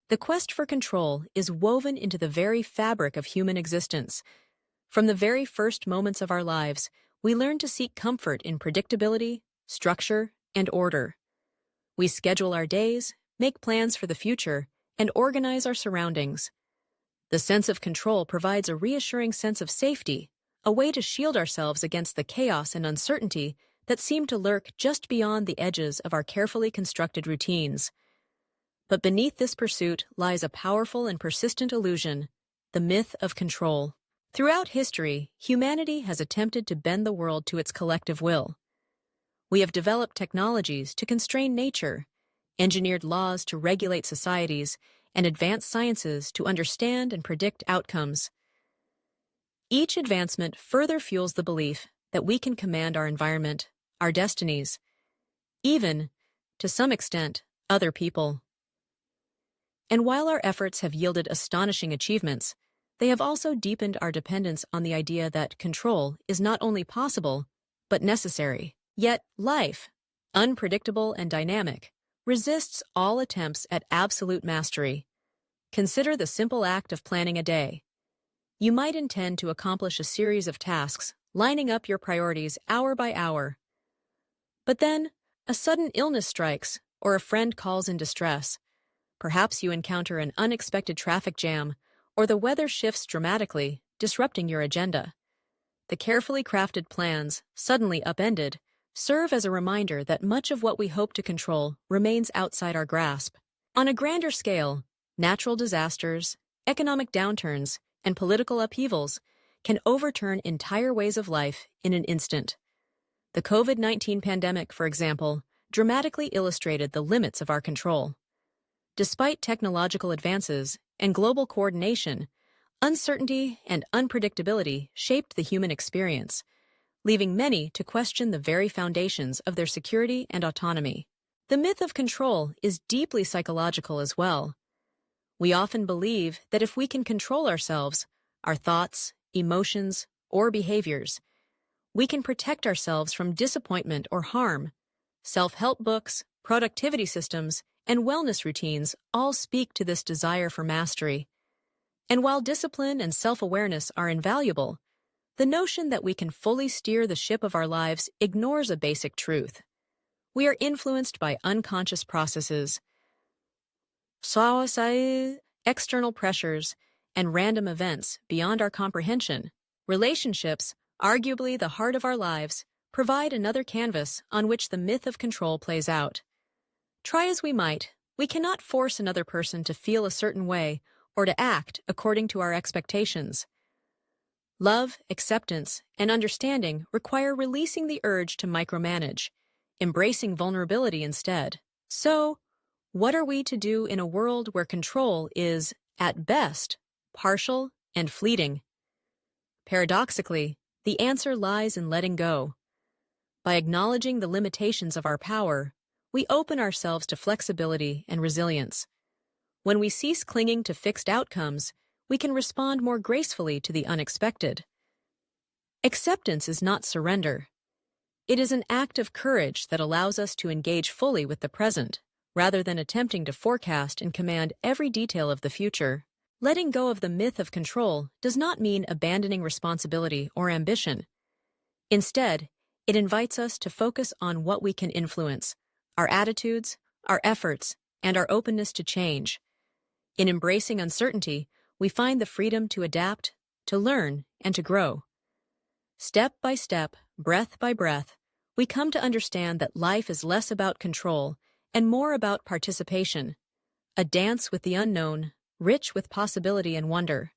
The quest for control is woven into the very fabric of human existence. From the very first moments of our lives, we learn to seek comfort in predictability, structure, and order. We schedule our days, make plans for the future, and organize our surroundings. The sense of control provides a reassuring sense of safety, a way to shield ourselves against the chaos and uncertainty that seem to lurk just beyond the edges of our carefully constructed routines. But beneath this pursuit lies a powerful and persistent illusion, the myth of control. Throughout history, humanity has attempted to bend the world to its collective will. We have developed technologies to constrain nature, engineered laws to regulate societies, and advanced sciences to understand and predict outcomes. Each advancement further fuels the belief that we can command our environment, our destinies, even, to some extent, other people. And while our efforts have yielded astonishing achievements, they have also deepened our dependence on the idea that control is not only possible, but necessary. Yet life, unpredictable and dynamic, resists all attempts at absolute mastery. Consider the simple act of planning a day. You might intend to accomplish a series of tasks, lining up your priorities hour by hour. But then, a sudden illness strikes, or a friend calls in distress. Perhaps you encounter an unexpected traffic jam, or the weather shifts dramatically, disrupting your agenda. The carefully crafted plans, suddenly upended, serve as a reminder that much of what we hope to control remains outside our grasp. On a grander scale, natural disasters, economic downturns, and political upheavals can overturn entire ways of life in an instant. The COVID-19 pandemic, for example, dramatically illustrated the limits of our control. Despite technological advances and global coordination, uncertainty and unpredictability shaped the human experience, leaving many to question the very foundations of their security and autonomy. The myth of control is deeply psychological as well. We often believe that if we can control ourselves, our thoughts, emotions, or behaviors, we can protect ourselves from disappointment or harm. Self-help books, productivity systems, and wellness routines all speak to this desire for mastery. And while discipline and self-awareness are invaluable, the notion that we can fully steer the ship of our lives ignores a basic truth. We are influenced by unconscious processes, external pressures, and random events beyond our comprehension. Relationships, arguably the heart of our lives, provide another canvas on which the myth of control plays out. Try as we might, we cannot force another person to feel a certain way or to act according to our expectations. Love, acceptance, and understanding require releasing the urge to micromanage, embracing vulnerability instead. So, what are we to do in a world where control is, at best, partial and fleeting? Paradoxically, the answer lies in letting go. By acknowledging the limitations of our power, we open ourselves to flexibility and resilience. When we cease clinging to fixed outcomes, we can respond more gracefully to the unexpected. Acceptance is not surrender. It is an act of courage that allows us to engage fully with the present, rather than attempting to forecast and command every detail of the future. Letting go of the myth of control does not mean abandoning responsibility or ambition. Instead, it invites us to focus on what we can influence, our attitudes, our efforts, and our openness to change. In embracing uncertainty, we find the freedom to adapt, to learn, and to grow. Step by step, breath by breath, we come to understand that life is less about control and more about participation, a dance with the unknown, rich with possibility and wonder.